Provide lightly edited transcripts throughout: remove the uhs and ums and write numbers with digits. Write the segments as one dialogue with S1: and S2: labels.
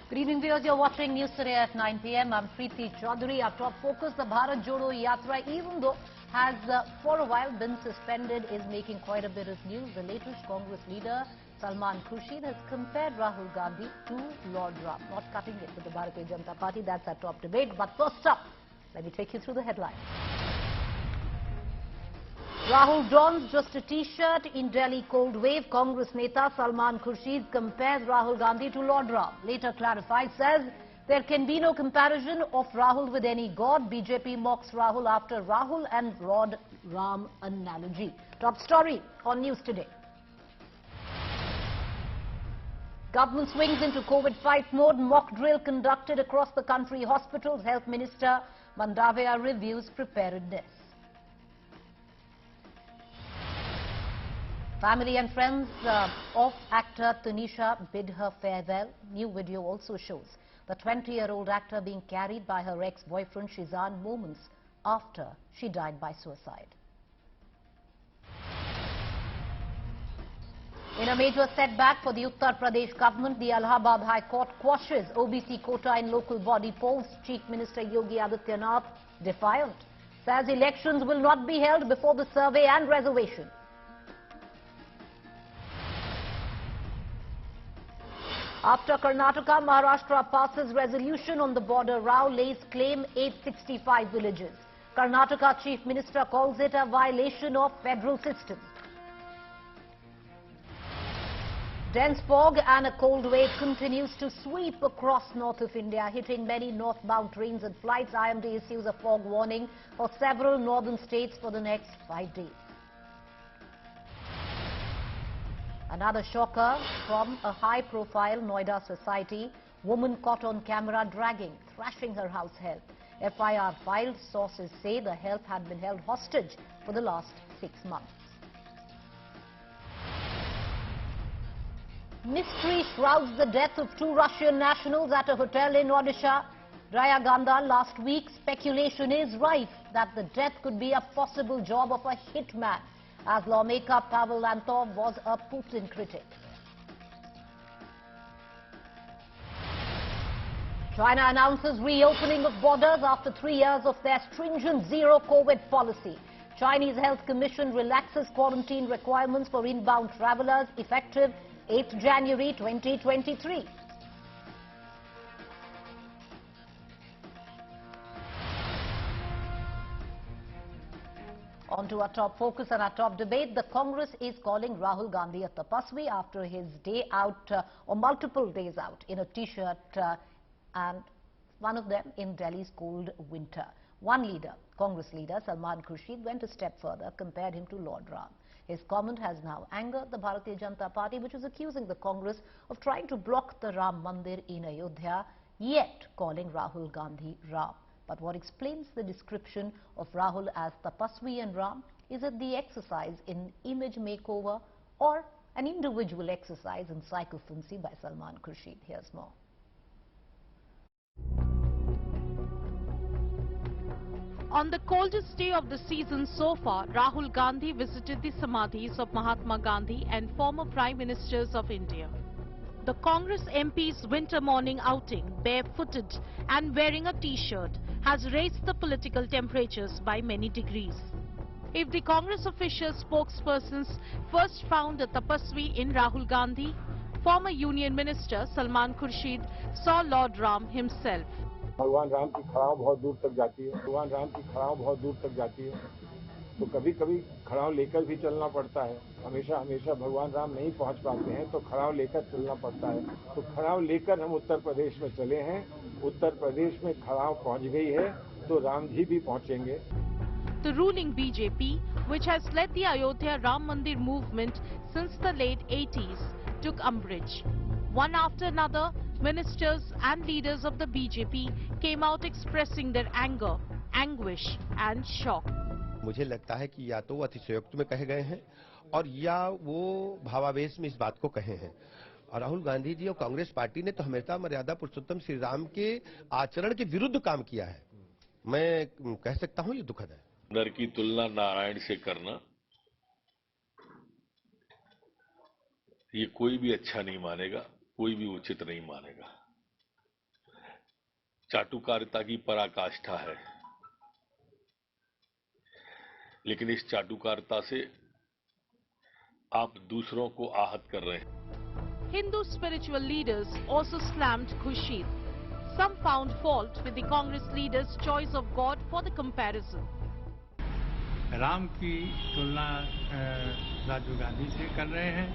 S1: Good evening, viewers. You're watching News Today at 9 p.m. I'm Preeti Choudhry. Our top focus, the Bharat Jodo Yatra, even though has for a while been suspended, is making quite a bit of news. The latest Congress leader, Salman Khurshid, has compared Rahul Gandhi to Lord Ram. Not cutting it with the Bharatiya Janata Party. That's our top debate. But first up, let me take you through the headlines. Rahul dons just a t-shirt in Delhi cold wave. Congress Neta Salman Khurshid compares Rahul Gandhi to Lord Ram. Later clarifies, says there can be no comparison of Rahul with any god. BJP mocks Rahul after Rahul and Lord Ram analogy. Top story on News Today. Government swings into COVID fight mode. Mock drill conducted across the country. Hospitals. Health Minister Mandavia reviews preparedness. Family and friends of actor Tanisha bid her farewell. New video also shows the 20-year-old actor being carried by her ex-boyfriend Shizan moments after she died by suicide. In a major setback for the Uttar Pradesh government, the Allahabad High Court quashes OBC quota in local body polls. Chief Minister Yogi Adityanath defiant, says elections will not be held before the survey and reservation. After Karnataka, Maharashtra passes resolution on the border row, lays claim 865 villages. Karnataka Chief Minister calls it a violation of federal system. Dense fog and a cold wave continues to sweep across north of India, hitting many northbound trains and flights. IMD issues a fog warning for several northern states for the next 5 days. Another shocker from a high-profile Noida society. Woman caught on camera dragging, thrashing her house help. FIR filed. Sources say the help had been held hostage for the last 6 months. Mystery shrouds the death of 2 Russian nationals at a hotel in Odisha. Rayaganda last week. Speculation is rife that the death could be a possible job of a hitman, as lawmaker Pavel Antov was a Putin critic. China announces reopening of borders after 3 years of their stringent zero-COVID policy. Chinese Health Commission relaxes quarantine requirements for inbound travelers effective 8th January 2023. On to our top focus and our top debate. The Congress is calling Rahul Gandhi a tapasvi after his day out or multiple days out in a t-shirt and one of them in Delhi's cold winter. One leader, Congress leader Salman Khurshid, went a step further, compared him to Lord Ram. His comment has now angered the Bharatiya Janata Party, which is accusing the Congress of trying to block the Ram Mandir in Ayodhya, yet calling Rahul Gandhi Ram. But what explains the description of Rahul as Tapasvi and Ram? Is it the exercise in image makeover or an individual exercise in psychophancy by Salman Khurshid? Here's more.
S2: On the coldest day of the season so far, Rahul Gandhi visited the samadhis of Mahatma Gandhi and former Prime Ministers of India. The Congress MP's winter morning outing, barefooted and wearing a t-shirt, has raised the political temperatures by many degrees. If the Congress official spokespersons first found a tapasvi in Rahul Gandhi, former Union Minister Salman Khurshid saw Lord Ram himself.
S3: भगवान राम की खड़ाव बहुत दूर तक जाती है। भगवान राम की खड़ाव बहुत दूर तक जाती है, तो कभी-कभी खड़ाव लेकर भी चलना पड़ता है। हमेशा भगवान राम नहीं पहुंच पाते हैं, तो खड़ाव लेकर चलना पड़ता है। तो खड़ाव लेकर हम उत्तर प्रदेश में चले हैं। उत्तर प्रदेश में खड़ाव पहुंच गई है, तो राम जी भी पहुंचेंगे।
S2: The ruling BJP, which has led the Ayodhya Ram Mandir movement since the late 80s, took umbrage. One after another, ministers and leaders of the BJP came out expressing their anger, anguish and shock.
S4: मुझे लगता है कि या तो वो अतिशयोक्त में कहे गए हैं और या वो भावावेश में इस बात को कहे हैं। और राहुल गांधी जी और कांग्रेस पार्टी ने तो हमेशा मर्यादा पुरुषोत्तम श्री राम के आचरण के विरुद्ध काम किया है। मैं कह सकता हूं ये दुखद है।
S5: नर की तुलना नारायण से करना ये कोई भी अच्छा नहीं मानेगा, कोई भी उचित नहीं मानेगा। चाटुकारिता की पराकाष्ठा है, लेकिन इस चाटुकारिता से आप दूसरों को आहत कर रहे हैं।
S2: Hindu spiritual leaders also slammed Khurshid. Some found fault with the Congress leader's choice of God for the comparison.
S6: Ram की तुलना राजीव गांधी से कर रहे हैं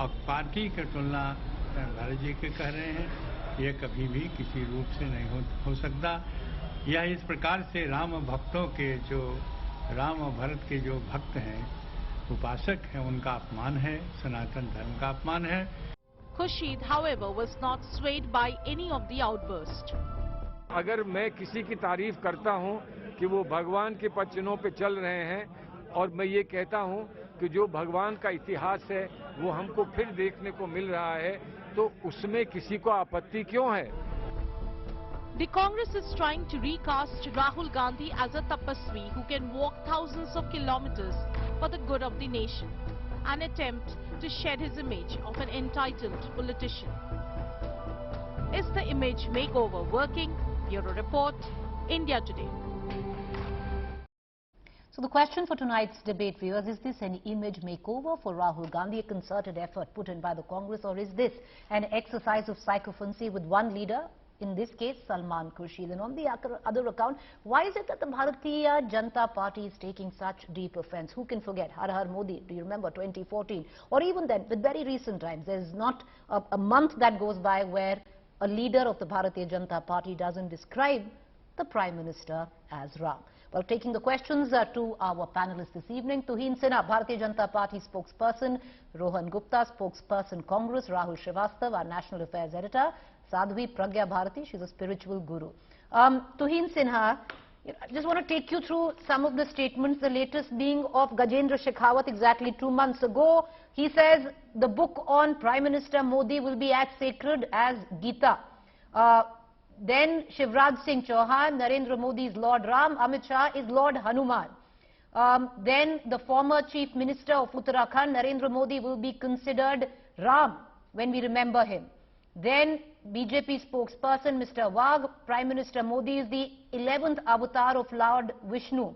S6: और पार्टी की तुलना भारत जी के कर रहे हैं। यह कभी भी किसी रूप से नहीं हो सकता। यह इस प्रकार से राम भक्तों के जो राम और भरत के जो भक्त हैं, उपासक हैं, उनका अपमान है, सनातन धर्म का अपमान है।
S2: Khurshid, however, was not swayed by any of the outburst.
S3: अगर मैं किसी की तारीफ करता हूं कि वो भगवान के पद चिन्हों पे चल रहे हैं और मैं ये कहता हूं कि जो भगवान का इतिहास है वो हमको फिर देखने को मिल रहा है, तो उसमें किसी को आपत्ति क्यों है?
S2: The Congress is trying to recast Rahul Gandhi as a tapasvi who can walk thousands of kilometers for the good of the nation, an attempt to shed his image of an entitled politician. Is the image makeover working? Bureau Report, India Today.
S1: So the question for tonight's debate, viewers, is this an image makeover for Rahul Gandhi, a concerted effort put in by the Congress, or is this an exercise of sycophancy with one leader, in this case Salman Khurshid? And on the other account, why is it that the Bharatiya Janata Party is taking such deep offence? Who can forget Har Har Modi? Do you remember 2014? Or even then, with very recent times, there is not a month that goes by where a leader of the Bharatiya Janata Party doesn't describe the Prime Minister as Ram. Well, taking the questions to our panelists this evening, Tuhin Sinha, Bharatiya Janata Party spokesperson, Rohan Gupta, spokesperson Congress, Rahul Srivastav, our National Affairs Editor, Sadhvi Pragya Bharati, she's a spiritual guru. Tuhin Sinha, I just want to take you through some of the statements, the latest being of Gajendra Shekhawat exactly 2 months ago. He says the book on Prime Minister Modi will be as sacred as Gita. Then Shivraj Singh Chauhan, Narendra Modi is Lord Ram, Amit Shah is Lord Hanuman. Then the former Chief Minister of Uttarakhand, Narendra Modi, will be considered Ram when we remember him. Then BJP spokesperson Mr. Wagh, Prime Minister Modi is the 11th avatar of Lord Vishnu.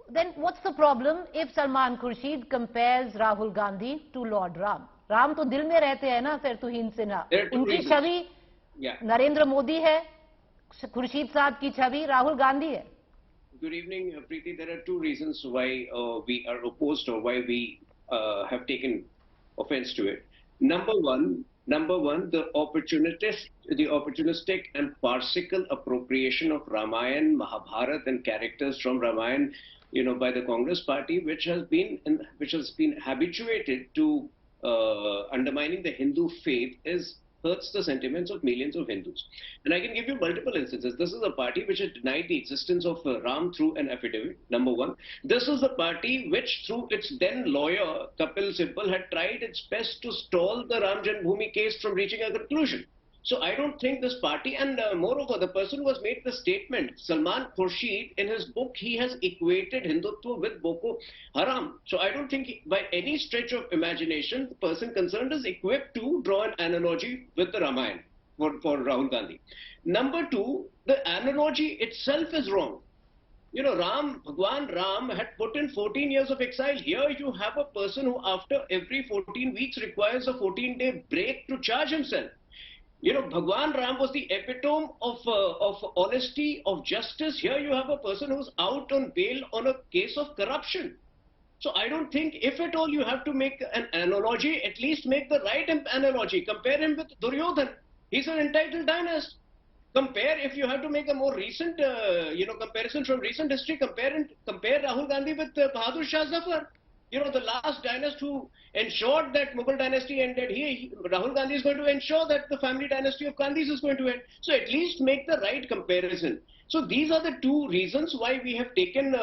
S1: Then what's the problem if Salman Khurshid compares Rahul Gandhi to Lord Ram? Ram to dil mein rehte hai na, sir, Tuhin Sinha. Unki chhavi Narendra Modi hai, Khurshid Saab ki chhavi Rahul Gandhi hai.
S7: Good evening, Preeti. There are two reasons why we are opposed or why we have taken offense to it. Number one, the opportunistic and farcical appropriation of Ramayana, Mahabharata, and characters from Ramayana, by the Congress Party, which has been habituated to undermining the Hindu faith, hurts the sentiments of millions of Hindus. And I can give you multiple instances. This is a party which has denied the existence of Ram through an affidavit, number one. This is the party which, through its then lawyer, Kapil Sibal, had tried its best to stall the Ram Janmabhoomi case from reaching a conclusion. So I don't think this party, and moreover, the person who has made the statement, Salman Khurshid, in his book, he has equated Hindutva with Boko Haram. So I don't think by any stretch of imagination, the person concerned is equipped to draw an analogy with the Ramayana for Rahul Gandhi. Number two, the analogy itself is wrong. Bhagwan Ram had put in 14 years of exile. Here you have a person who after every 14 weeks requires a 14-day break to charge himself. Bhagwan Ram was the epitome of honesty, of justice. Here you have a person who's out on bail on a case of corruption. So I don't think, if at all you have to make an analogy, at least make the right analogy. Compare him with Duryodhan. He's an entitled dynast. Compare, if you have to make a more recent, comparison from recent history, compare Rahul Gandhi with Bahadur Shah Zafar. The last dynast who ensured that Mughal dynasty ended. Rahul Gandhi is going to ensure that the family dynasty of Gandhis is going to end. So at least make the right comparison. So these are the two reasons why we have taken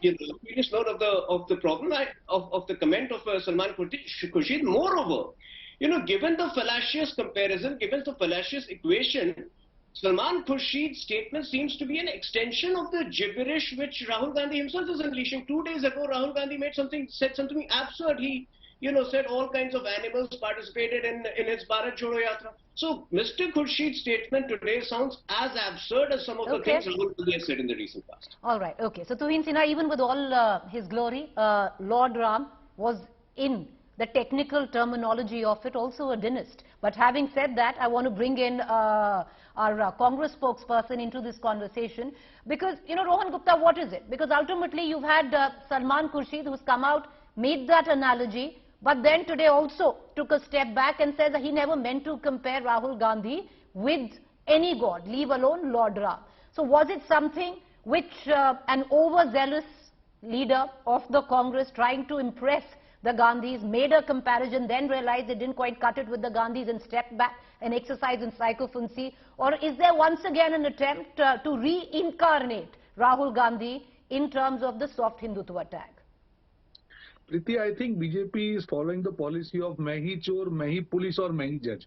S7: serious note of the problem of the comment of Salman Khurshid. Moreover, given the fallacious comparison, given the fallacious equation, Salman Khurshid's statement seems to be an extension of the gibberish which Rahul Gandhi himself is unleashing. 2 days ago, Rahul Gandhi said something absurd. He said all kinds of animals participated in his Bharat Jodo Yatra. So Mr. Khurshid's statement today sounds as absurd as some of the things Rahul Gandhi has said in the recent past.
S1: All right, okay. So Tuhin Sinha, even with all his glory, Lord Ram was in the technical terminology of it also a dynast. But having said that, I want to bring in our Congress spokesperson into this conversation because, Rohan Gupta, what is it? Because ultimately you've had Salman Khurshid who's come out, made that analogy, but then today also took a step back and says that he never meant to compare Rahul Gandhi with any god, leave alone Lord Ram. So was it something which an overzealous leader of the Congress trying to impress the Gandhis made a comparison, then realized they didn't quite cut it with the Gandhis and stepped back and exercised in sycophancy? Or is there once again an attempt to reincarnate Rahul Gandhi in terms of the soft Hindutva tag?
S8: Preeti, I think BJP is following the policy of Mahi Chor, Mahi Police or Mahi Judge.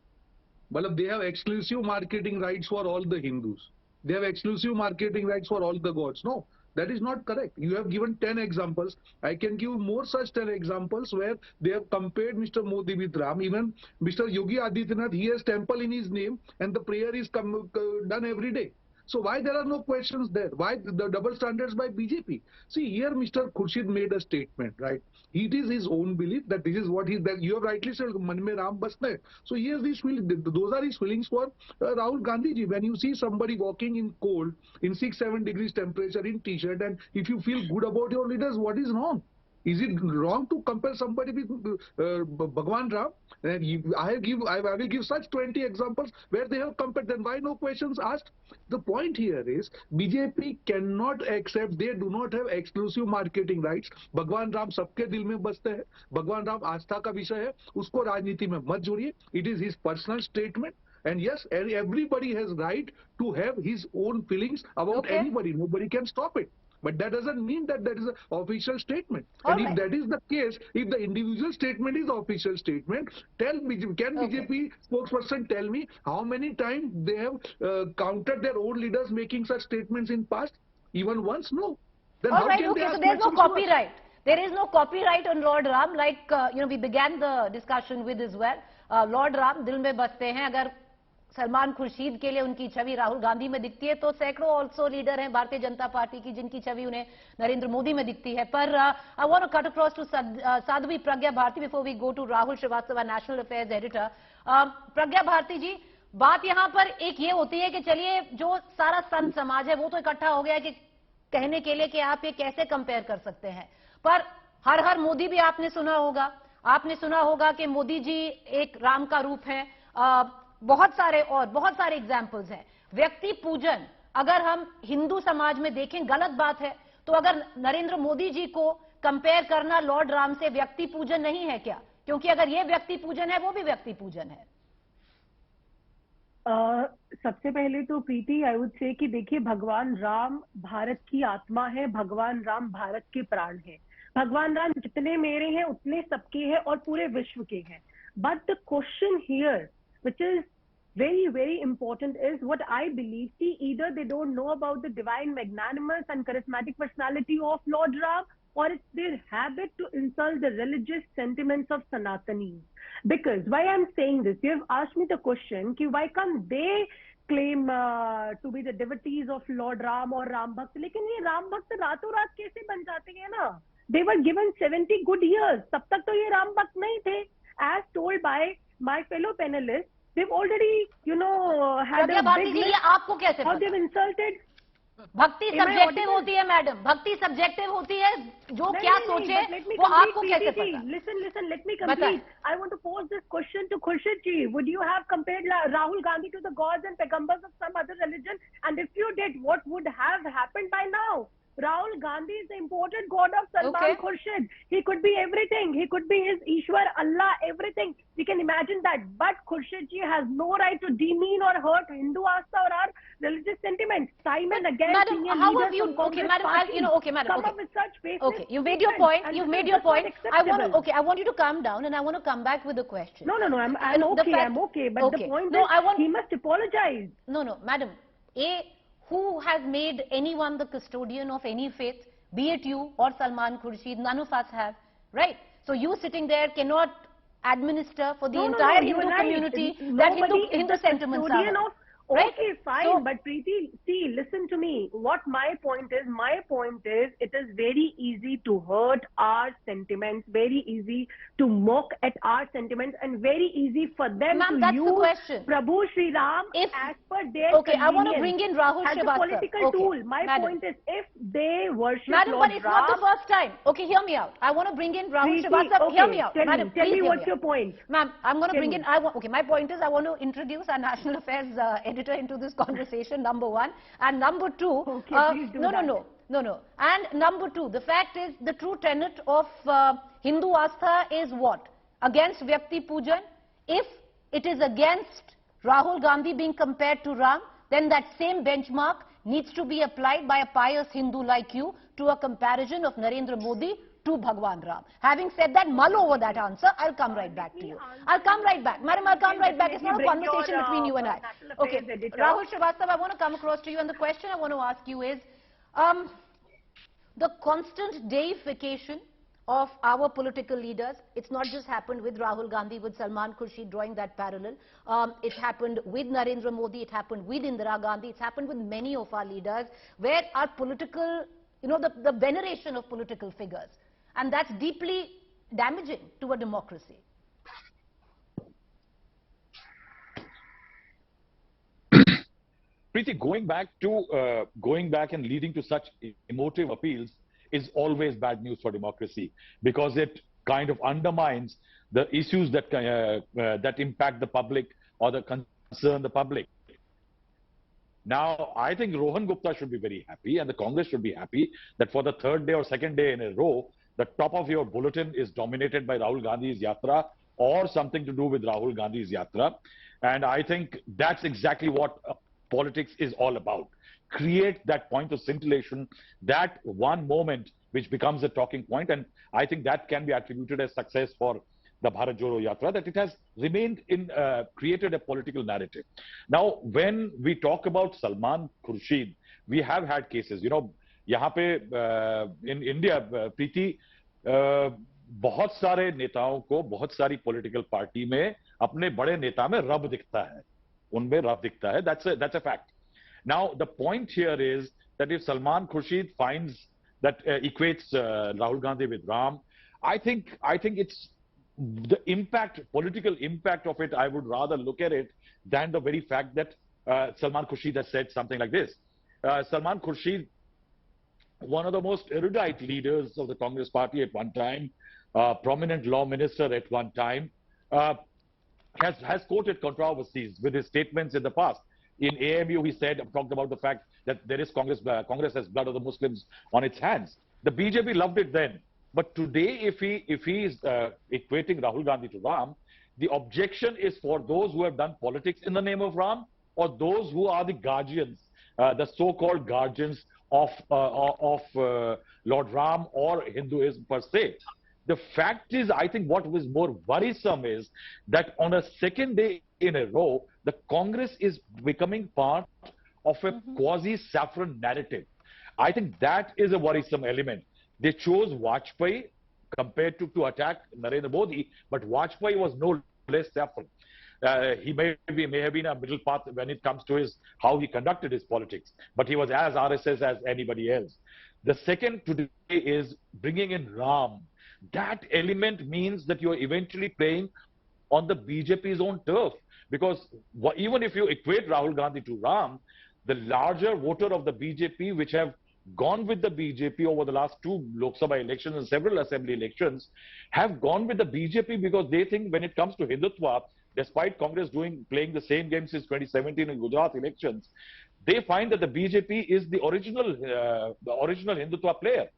S8: But they have exclusive marketing rights for all the Hindus. They have exclusive marketing rights for all the gods. No, that is not correct. You have given 10 examples. I can give more such 10 examples where they have compared Mr. Modi with Ram. Even Mr. Yogi Adityanath, he has temple in his name and the prayer is done every day. So why there are no questions there? Why the double standards by BJP? See, here Mr. Khurshid made a statement, right? It is his own belief that this is what that you have rightly said, Man mein Ram basna hai. So he has these feelings, those are his feelings for Rahul Gandhi ji. When you see somebody walking in cold, in 6-7 degrees temperature in t-shirt, and if you feel good about your leaders, what is wrong? Is it wrong to compare somebody with Bhagwan Ram? And I will give such 20 examples where they have compared. Then why no questions asked? The point here is BJP cannot accept. They do not have exclusive marketing rights. Bhagwan Ram सबके दिल में बसते हैं. Bhagwan Ram आस्था का विषय है. उसको राजनीति में मत जोड़िए. It is his personal statement. And yes, everybody has right to have his own feelings about anybody. Nobody can stop it. But that doesn't mean that that is an official statement. And if that is the case, if the individual statement is official statement, can BJP spokesperson tell me how many times they have countered their own leaders making such statements in past? Even once? No. Then how can they ask
S1: so there's no copyright. There is no copyright on Lord Ram, like we began the discussion with as well. Lord Ram दिल में बसते हैं. अगर सलमान खुर्शीद के लिए उनकी छवि राहुल गांधी में दिखती है तो सैकड़ों ऑल्सो लीडर हैं भारतीय जनता पार्टी की जिनकी छवि उन्हें नरेंद्र मोदी में दिखती है. पर I want to cut across to Sadhvi Pragya Bharti before we go to Rahul Srivastava, national affairs editor. Pragya Bharti ji, बात यहां पर एक ये होती है कि चलिए जो सारा संत समाज है वो तो इकट्ठा हो गया कि कहने के लिए कि आप ये कैसे कंपेयर कर सकते हैं. पर हर हर मोदी भी आपने सुना होगा कि मोदी जी एक राम का रूप है. बहुत सारे एग्जाम्पल्स हैं. व्यक्ति पूजन अगर हम हिंदू समाज में देखें गलत बात है, तो अगर नरेंद्र मोदी जी को कंपेयर करना लॉर्ड राम से व्यक्ति पूजन नहीं है क्या? क्योंकि अगर ये व्यक्ति पूजन है वो भी व्यक्ति पूजन है.
S9: सबसे पहले तो प्रीति आई वुड से कि देखिए, भगवान राम भारत की आत्मा है. भगवान राम भारत के प्राण है. भगवान राम जितने मेरे हैं उतने सबके हैं और पूरे विश्व के हैं. But the question here which is very, very important is what I believe. See, either they don't know about the divine, magnanimous and charismatic personality of Lord Ram, or it's their habit to insult the religious sentiments of Sanatanis. Because why I'm saying this, you have asked me the question, ki why can't they claim to be the devotees of Lord Ram or Ram Bhakt? लेकिन ये राम भक्त रातों रात कैसे बन जाते हैं ना? They were given 70 good years. तब तक तो ये राम भक्त नहीं थे. As told by my fellow panelists, they've already, had a big list.
S1: आपको कैसे
S9: how they've insulted.
S1: भक्ति सब्जेक्टिव होती है मैडम, भक्ति सब्जेक्टिव होती है. जो क्या सोचे वो आपको कैसे पता?
S9: Listen, let me complete. I want to pose this question to Khurshid ji. Would you have compared Rahul Gandhi to the gods and pegambers of some other religion? And if you did, what would have happened by now? Rahul Gandhi is the imported god of Salman Khurshid. He could be everything. He could be his Ishwar, Allah, everything. We can imagine that. But Khurshid ji has no right to demean or hurt Hindu Astha or our religious sentiments. Time and again,
S1: madam, how have you? Okay, madam.
S9: Come up with such basis.
S1: Okay, you made your point. You've made your point. I want you to calm down, and I want to come back with a question.
S9: No. I'm okay. But the point is, he must apologize.
S1: No, madam. Who has made anyone the custodian of any faith, be it you or Salman Khurshid? None of us have, right? So you sitting there cannot administer for the
S9: No,
S1: entire
S9: you're
S1: Hindu
S9: right.
S1: community that
S9: Nobody is
S1: Hindu
S9: the
S1: sentiments are
S9: custodian
S1: hurt.
S9: of.
S1: Right?
S9: Okay, fine,
S1: So-
S9: but Preeti, see, listen to me. What my point is, it is very easy to hurt our sentiments, very easy to mock at our sentiments, and very easy for them
S1: Ma'am,
S9: to
S1: that's the
S9: use
S1: question.
S9: Prabhu Sri Ram
S1: If-
S9: as per their
S1: Okay, I want to
S9: convenience
S1: bring in Rahul
S9: as a
S1: Srivastava.
S9: political
S1: Okay,
S9: tool. My
S1: madam.
S9: point is, if they worship
S1: Madam,
S9: Lord
S1: but it's
S9: Ram,
S1: not the first time. Okay, hear me out. I want to bring in Rahul
S9: Preeti,
S1: Srivastava.
S9: okay,
S1: Hear me out.
S9: tell
S1: Madam,
S9: me, tell
S1: please
S9: me
S1: hear
S9: what's
S1: me
S9: your
S1: out.
S9: point.
S1: Ma'am, I'm going to
S9: Tell
S1: bring
S9: me.
S1: in, okay, my point is I want to introduce our national affairs editor into this conversation, number one. And number two,
S9: Okay, please do
S1: no,
S9: that.
S1: no. And number two, the fact is the true tenet of Hindu Astha is what? Against Vyakti Pujan. If it is against Rahul Gandhi being compared to Ram, then that same benchmark needs to be applied by a pious Hindu like you to a comparison of Narendra Modi to Bhagwan Ram. Having said that, mull over that answer. I'll come right back to you. I'll come right back. Madam, I'll come right back. It's not a conversation between you and I. Okay, Rahul Srivastava, I want to come across to you, and the question I want to ask you is, the constant deification of our political leaders. It's not just happened with Rahul Gandhi, with Salman Khurshid, drawing that parallel. It happened with Narendra Modi, it happened with Indira Gandhi, it's happened with many of our leaders, where our political, the veneration of political figures. And that's deeply damaging to a democracy.
S10: Preeti, going back and leading to such emotive appeals is always bad news for democracy, because it kind of undermines the issues that that impact the public or that concern the public. Now, I think Rohan Gupta should be very happy, and the Congress should be happy that for the third day or second day in a row, the top of your bulletin is dominated by Rahul Gandhi's Yatra or something to do with Rahul Gandhi's Yatra. And I think that's exactly what politics is all about. Create that point of scintillation, that one moment which becomes a talking point, and I think that can be attributed as success for the Bharat Jodo Yatra, that it has remained created a political narrative. Now, when we talk about Salman Khurshid, we have had cases, यहाँ पे in India, Preeti, बहुत सारे नेताओं को बहुत सारी political party में अपने बड़े नेता में रब दिखता है, उनमें रब दिखता है. That's a fact. Now, the point here is that if Salman Khurshid finds that equates Rahul Gandhi with Ram, I think it's the political impact of it. I would rather look at it than the very fact that Salman Khurshid has said something like this. Salman Khurshid, one of the most erudite leaders of the Congress party at one time, prominent law minister at one time, has quoted controversies with his statements in the past. In AMU, he talked about the fact that there is Congress has blood of the Muslims on its hands. The BJP loved it then. But today, if he is equating Rahul Gandhi to Ram, the objection is for those who have done politics in the name of Ram, or those who are the guardians, the so-called guardians of Lord Ram or Hinduism per se. The fact is, I think what was more worrisome is that on a second day in a row, the Congress is becoming part of a quasi-saffron narrative. I think that is a worrisome element. They chose Vajpayee compared to attack Narendra Modi, but Vajpayee was no less saffron. He may have been a middle path when it comes to how he conducted his politics, but he was as RSS as anybody else. The second today is bringing in Ram. That element means that you're eventually playing on the BJP's own turf, because even if you equate Rahul Gandhi to Ram, the larger voter of the BJP, which have gone with the BJP over the last 2 Lok Sabha elections and several assembly elections, have gone with the BJP because they think when it comes to Hindutva, despite Congress playing the same game since 2017 in Gujarat elections, they find that the BJP is the original Hindutva player.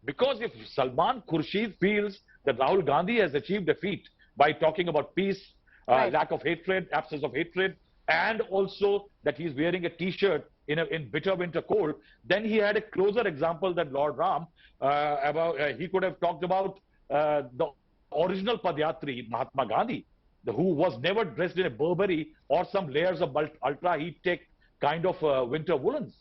S10: Because if Salman Khurshid feels that Rahul Gandhi has achieved a feat by talking about peace, lack of hatred, absence of hatred, and also that he's wearing a t-shirt in bitter winter cold, then he had a closer example than Lord Ram. He could have talked about the original Padyatri, Mahatma Gandhi, who was never dressed in a Burberry or some layers of ultra heat tech kind of winter woolens.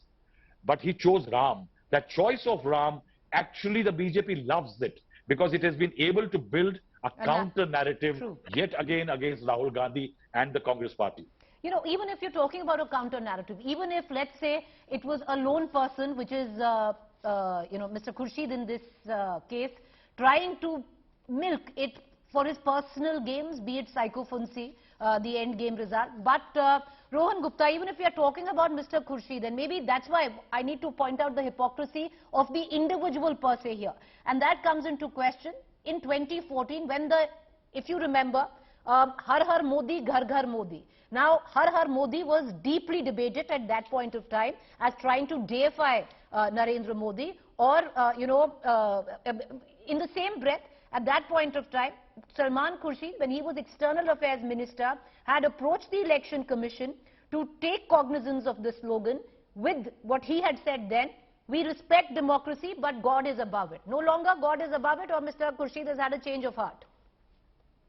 S10: But he chose Ram. That choice of Ram, actually the BJP loves it. because it has been able to build a
S1: And
S10: counter narrative
S1: true.
S10: yet again against Rahul Gandhi and the Congress party.
S1: You know, even if you're talking about a counter narrative, even if, let's say, it was a lone person, which is, Mr. Khurshid in this case, trying to milk it for his personal games, be it psychophancy, the end game result. But Rohan Gupta, even if we are talking about Mr. Khurshid, and maybe that's why I need to point out the hypocrisy of the individual per se here. And that comes into question in 2014 when if you remember, Har Har Modi, Ghar Ghar Modi. Now, Har Har Modi was deeply debated at that point of time as trying to deify Narendra Modi, or, in the same breath, at that point of time, Salman Khurshid, when he was External Affairs Minister, had approached the Election Commission to take cognizance of the slogan with what he had said then: we respect democracy, but God is above it. No longer God is above it, or Mr. Khurshid has had a change of heart?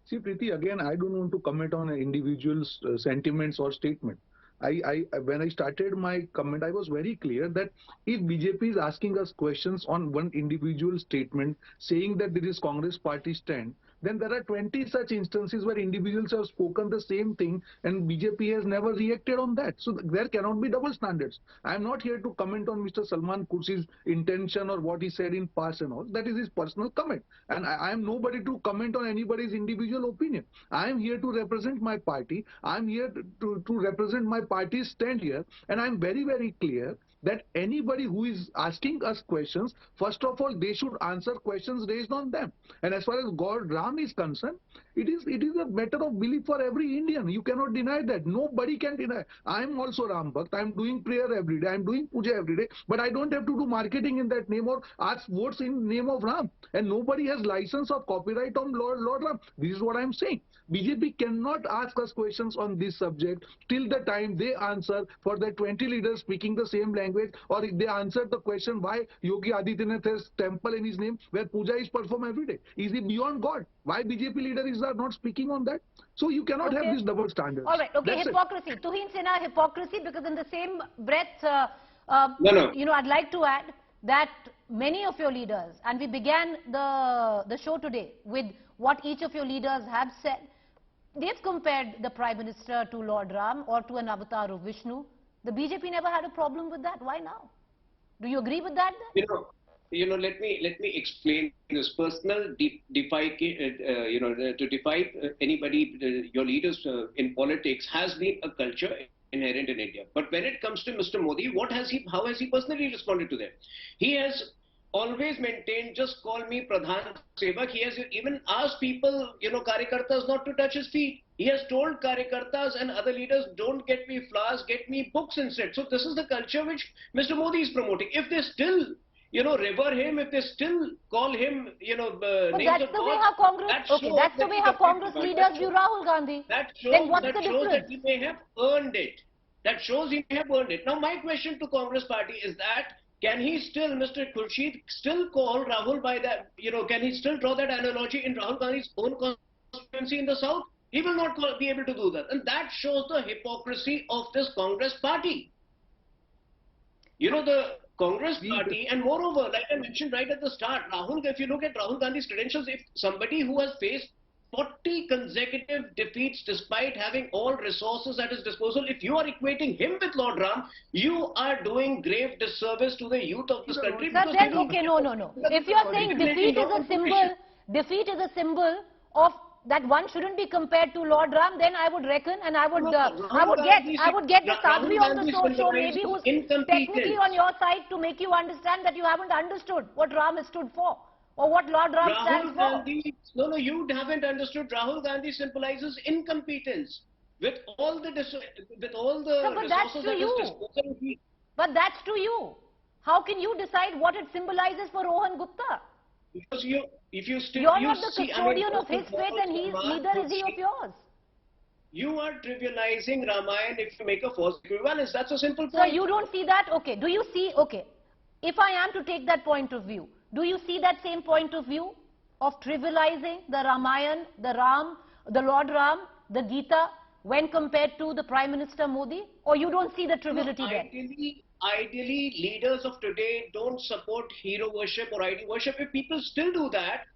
S8: See, Preeti, again, I don't want to comment on an individual's sentiments or statement. When I started my comment, I was very clear that if BJP is asking us questions on one individual statement saying that this is Congress party stand, then there are 20 such instances where individuals have spoken the same thing and BJP has never reacted on that. So there cannot be double standards. I am not here to comment on Mr. Salman Khurshid's intention or what he said in past and all. That is his personal comment. And I am nobody to comment on anybody's individual opinion. I am here to represent my party. I am here to represent my party's stand here. And I am very, very clear that anybody who is asking us questions, first of all, they should answer questions raised on them. And as far as God Ram is concerned, it is a matter of belief for every Indian. You cannot deny that. Nobody can deny. I am also Ram Bhakt. I am doing prayer every day. I am doing puja every day. But I don't have to do marketing in that name or ask votes in name of Ram. And nobody has license or copyright on Lord Ram. This is what I am saying. BJP cannot ask us questions on this subject till the time they answer for the 20 leaders speaking the same language, or if they answer the question why Yogi Adityanath has temple in his name where puja is performed every day. Is he beyond God? Why BJP leaders are not speaking on that? So you cannot have this double standards.
S1: All right, okay,
S8: That's
S1: hypocrisy. Tuhin Sinha, hypocrisy, because in the same breath,
S7: No.
S1: I'd like to add that many of your leaders, and we began the show today with what each of your leaders have said. They've compared the Prime Minister to Lord Ram or to an avatar of Vishnu. The BJP never had a problem with that. Why now? Do you agree with that then?
S7: Let me explain this. Personal to defy anybody, your leaders in politics has been a culture inherent in India. But when it comes to Mr. Modi, how has he personally responded to them? He has always maintained, just call me Pradhan Sevak. He has even asked people, Karyakartas not to touch his feet. He has told Karyakartas and other leaders, don't get me flowers, get me books instead. So this is the culture which Mr. Modi is promoting. If they still, revere him, if they still call him, names of
S1: that's the way how Congress, that's the way how Congress leaders view Rahul Gandhi. Then what's the difference?
S7: That he may have earned it. That shows he may have earned it. Now my question to Congress party is that, can he still, Mr. Khurshid, still call Rahul by that, can he still draw that analogy in Rahul Gandhi's own constituency in the South? He will not be able to do that. And that shows the hypocrisy of this Congress party. The Congress party, and moreover, like I mentioned right at the start, if you look at Rahul Gandhi's credentials, if somebody who has faced 40 consecutive defeats despite having all resources at his disposal, if you are equating him with Lord Ram, you are doing grave disservice to the youth of this country.
S1: Sir, then, okay, no. If you are saying defeat is a symbol of that one shouldn't be compared to Lord Ram, then I would reckon, and I would get the sadhvi on the show maybe who's technically on your side to make you understand that you haven't understood what Ram stood for, or what Lord Ram stands for.
S7: No, you haven't understood. Rahul Gandhi symbolizes incompetence. With all the resources at his disposal.
S1: But that's to you. How can you decide what it symbolizes for Rohan Gupta?
S7: Because you're
S1: not the custodian of his faith, and neither is he of yours.
S7: You are trivializing Ramayana if you make a false equivalence. That's a simple point.
S1: So you don't see that? Okay. Do you see, if I am to take that point of view, do you see that same point of view of trivializing the Ramayana, the Ram, the Lord Ram, the Gita, when compared to the Prime Minister Modi? Or you don't see the triviality there?
S7: Ideally, leaders of today don't support hero worship or idol worship. If people still do that,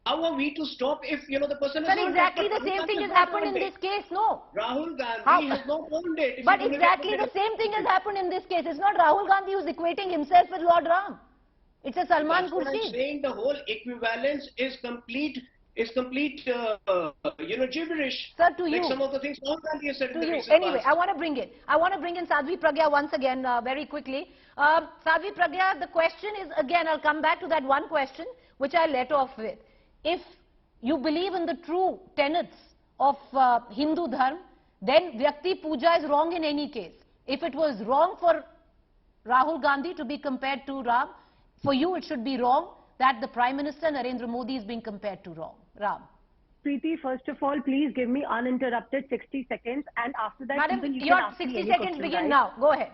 S7: how are we to stop if, the person
S1: Sir,
S7: is not
S1: exactly
S7: dead,
S1: the
S7: but
S1: same
S7: Rahul
S1: thing
S7: Gandhi
S1: has
S7: has not
S1: happened in
S7: owned
S1: this
S7: it.
S1: case, no?
S7: Rahul Gandhi
S1: How?
S7: has not owned it. If
S1: But
S7: you're going to
S1: exactly the same thing has happened in this case. It's not Rahul Gandhi who's equating himself with Lord Ram. It's a Salman
S7: That's what I'm
S1: Khurshid.
S7: saying. The whole equivalence is complete, gibberish.
S1: Sir, to
S7: Like
S1: you.
S7: some of the things Rahul Gandhi has said in
S1: To
S7: the
S1: you.
S7: recent
S1: Anyway,
S7: past.
S1: I want to bring in Sadhvi Pragya once again, very quickly. Sadhvi Pragya, the question is, again, I'll come back to that one question, which I let off with. If you believe in the true tenets of Hindu Dharma, then Vyakti Puja is wrong in any case. If it was wrong for Rahul Gandhi to be compared to Ram, for you it should be wrong that the Prime Minister Narendra Modi is being compared to Ram.
S9: Preeti, first of all, please give me uninterrupted 60 seconds, and after that,
S1: Madam,
S9: even you
S1: your
S9: can ask me
S1: 60
S9: any
S1: seconds
S9: question,
S1: begin
S9: right?
S1: now. Go ahead.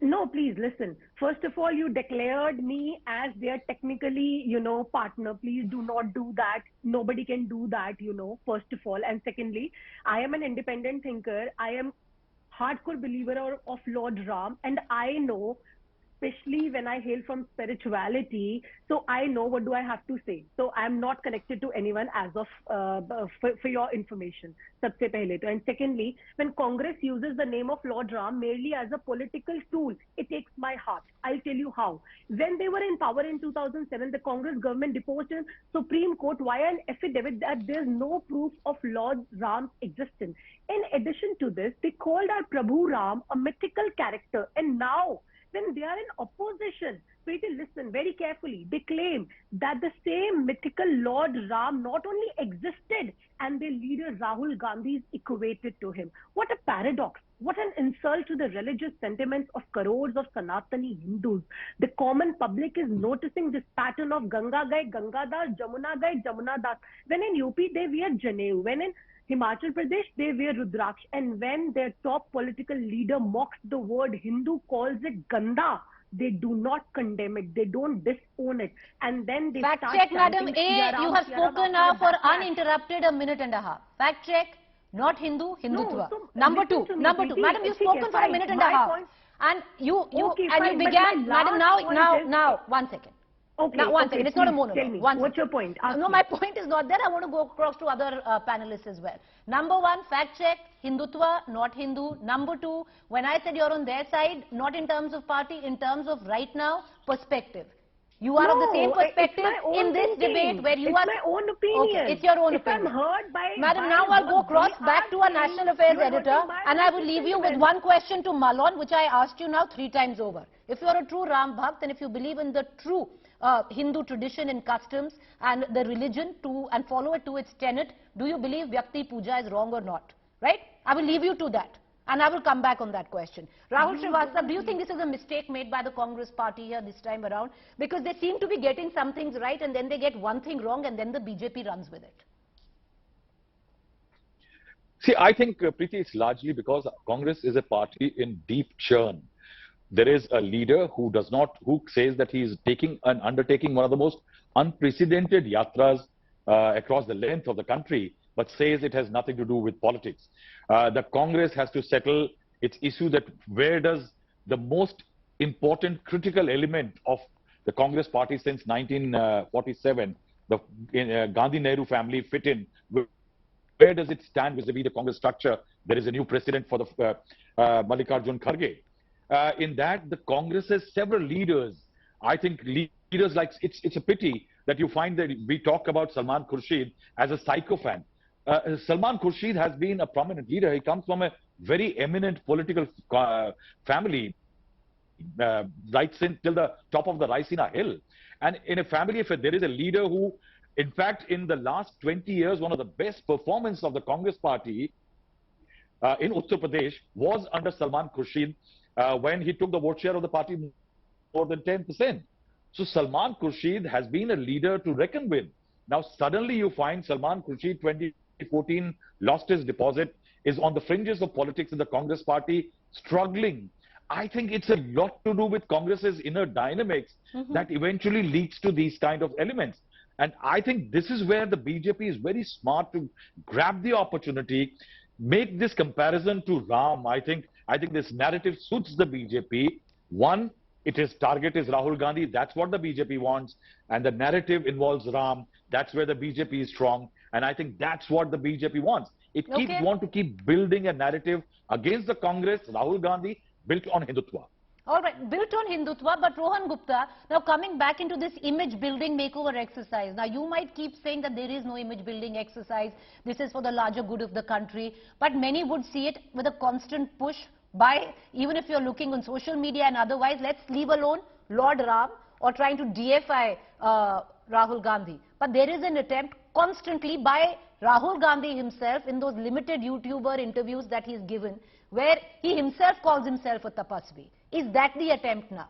S9: No, please listen. First of all, you declared me as their technically, partner. Please do not do that. Nobody can do that, first of all. And secondly, I am an independent thinker. I am hardcore believer of Lord Ram, and I know, especially when I hail from spirituality, so I know what do I have to say. So I'm not connected to anyone as of, for your information, sabse pehle to. And secondly, when Congress uses the name of Lord Ram merely as a political tool, it takes my heart. I'll tell you how. When they were in power in 2007, the Congress government deposed in Supreme Court via an affidavit that there's no proof of Lord Ram's existence. In addition to this, they called our Prabhu Ram a mythical character, and now when they are in opposition, Preeti, listen very carefully. They claim that the same mythical Lord Ram not only existed and their leader Rahul Gandhi is equated to him. What a paradox. What an insult to the religious sentiments of crores of Sanatani Hindus. The common public is noticing this pattern of Ganga Gai Gangadas, Jamuna Gai Jamunadas. When in UP they wear Janeu, when in Himachal Pradesh, they wear Rudraksh, and when their top political leader mocks the word Hindu, calls it Ganda, they do not condemn it, they don't disown it, and then they
S1: Fact
S9: start
S1: check, Madam
S9: chanting,
S1: A,
S9: Siya
S1: you
S9: Ram,
S1: have
S9: Siya Ram
S1: spoken
S9: after
S1: now
S9: a
S1: for
S9: backlash.
S1: uninterrupted a minute and a half. Fact check, not Hindu, Hindutva.
S9: so
S1: Number
S9: listen
S1: two,
S9: to me,
S1: Madam,
S9: Preeti.
S1: you've
S9: Okay,
S1: spoken for a
S9: fine.
S1: minute and
S9: My
S1: a half.
S9: point-
S1: And you
S9: Okay, fine, but
S1: began,
S9: my
S1: Madam,
S9: last point is-
S1: now, one second.
S9: Okay,
S1: Now, one
S9: okay,
S1: second. It's not a
S9: please
S1: monologue.
S9: tell me.
S1: One
S9: What's
S1: second.
S9: your point? Ask
S1: No,
S9: me.
S1: my point is not there. I want to go across to other panelists as well. Number one, fact check, Hindutva, not Hindu. Number two, when I said you're on their side, not in terms of party, in terms of right now, perspective. You are of the same
S9: No,
S1: perspective
S9: it's my own
S1: in this
S9: thinking.
S1: debate where you
S9: It's
S1: are...
S9: my own opinion.
S1: Okay, it's your own
S9: If I'm
S1: opinion.
S9: heard by...
S1: Madam,
S9: by
S1: now I'll go
S9: what
S1: across
S9: they
S1: back
S9: are
S1: to our
S9: saying,
S1: National Affairs
S9: you are
S1: editor,
S9: hurting my
S1: and I will
S9: religious
S1: leave you with
S9: sentiments.
S1: one question to Malon, which I asked you now 3 times over. If you are a true Ram Bhakt, and if you believe in the true Hindu tradition and customs and the religion and follow it to its tenet, do you believe Vyakti Puja is wrong or not? Right? I will leave you to that. And I will come back on that question. Rahul Srivastava, do you think this is a mistake made by the Congress party here this time around? Because they seem to be getting some things right and then they get one thing wrong and then the BJP runs with it.
S10: See, I think, Preeti, it's largely because Congress is a party in deep churn. There is a leader who says that he is undertaking one of the most unprecedented yatras across the length of the country, but says it has nothing to do with politics. The Congress has to settle its issue that where does the most important critical element of the Congress party since 1947, the Gandhi-Nehru family fit in? Where does it stand vis-a-vis the Congress structure? There is a new president for the Mallikarjun Kharge. In that, the Congress has several leaders. I think leaders like, it's a pity that you find that we talk about Salman Khurshid as a sycophant. Salman Khurshid has been a prominent leader. He comes from a very eminent political family, right till the top of the Raisina hill. And in a family, if there is a leader who, in fact, in the last 20 years, one of the best performances of the Congress party in Uttar Pradesh was under Salman Khurshid when he took the vote share of the party more than 10%. So Salman Khurshid has been a leader to reckon with. Now suddenly you find Salman Khurshid 2014 lost his deposit, is on the fringes of politics in the Congress party, struggling. I think it's a lot to do with Congress's inner dynamics that eventually leads to these kind of elements. And I think this is where the BJP is very smart to grab the opportunity, make this comparison to Ram. I think this narrative suits the BJP. One, its target is Rahul Gandhi. That's what the BJP wants. And the narrative involves Ram. That's where the BJP is strong. And I think that's what the BJP wants. It
S1: Okay.
S10: want to keep building a narrative against the Congress, Rahul Gandhi, built on Hindutva.
S1: All right, built on Hindutva, but Rohan Gupta, now coming back into this image building makeover exercise. Now you might keep saying that there is no image building exercise, this is for the larger good of the country, but many would see it with a constant push by, even if you're looking on social media and otherwise, let's leave alone Lord Ram or trying to deify Rahul Gandhi. But there is an attempt constantly by Rahul Gandhi himself in those limited YouTuber interviews that he's given, where he himself calls himself a tapasvi. Is that the attempt now?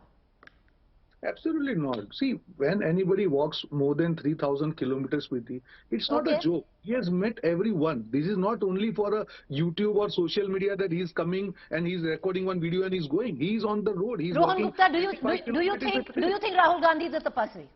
S8: Absolutely not. See, when anybody walks more than 3,000 kilometers, Preeti, it's not a joke. He has met everyone. This is not only for a YouTube or social media that he's coming and he's recording one video and he's going. He's on the road. He's
S1: Rohan
S8: walking.
S1: Gupta, do you think Rahul Gandhi is a tapasvi?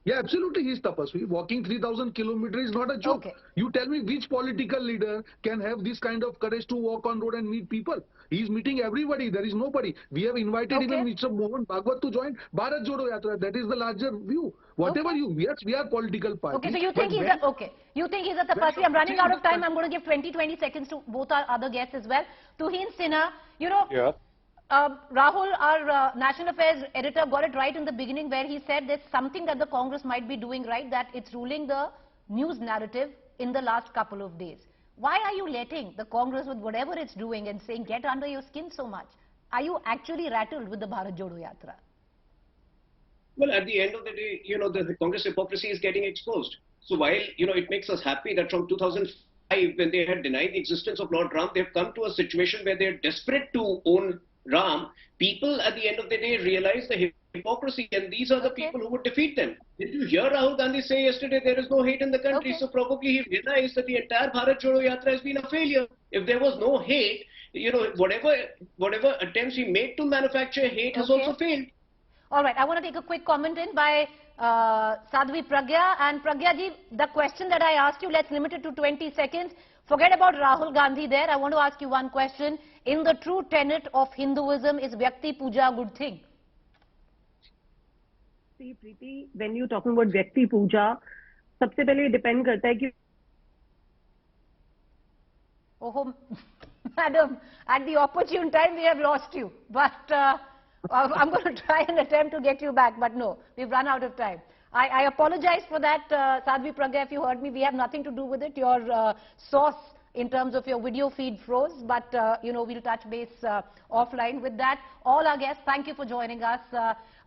S8: Yeah, absolutely, he's tapasvi. Walking 3,000 kilometers is not a joke.
S1: Okay.
S8: You tell me which political leader can have this kind of courage to walk on road and meet people. He's meeting everybody. There is nobody. We have invited even Mr. Mohan Bhagwat to join Bharat Jodo Yatra. That is the larger view. Whatever yes, we are political party.
S1: Okay, so you think he's a, you think he's a tapasvi. I'm running out of time. I'm going to give 20 seconds to both our other guests as well. Tuhin Sinha, you know, Rahul, our National Affairs editor, got it right in the beginning where he said there's something that the Congress might be doing right, that it's ruling the news narrative in the last couple of days. Why are you letting the Congress, with whatever it's doing and saying, get under your skin so much? Are you actually rattled with the Bharat Jodo Yatra?
S7: Well, at the end of the day, you know, the Congress hypocrisy is getting exposed. So while, you know, it makes us happy that from 2005, when they had denied the existence of Lord Ram, they've come to a situation where they're desperate to own Ram. People at the end of the day realize the hypocrisy, and these are the people who would defeat them. Did you hear Rahul Gandhi say yesterday there is no hate in the country? So probably he realized that the entire Bharat Jodo Yatra has been a failure. If there was no hate, you know, whatever attempts he made to manufacture hate has also failed.
S1: All right, I want to take a quick comment in by Sadhvi Pragya. And Pragya ji, the question that I asked you, let's limit it to 20 seconds. Forget about Rahul Gandhi there. I want to ask you one question. In the true tenet of Hinduism, is Vyakti Puja a good thing?
S9: See, Preeti, when you're talking about Vyakti Puja, सबसे पहले depend करता है कि
S1: Oh, madam, at the opportune time we have lost you. But I'm going to try and attempt to get you back. But no, we've run out of time. I apologize for that, Sadhvi Pragya, if you heard me. We have nothing to do with it. Your source in terms of your video feed froze. But, you know, we'll touch base offline with that. All our guests, thank you for joining us.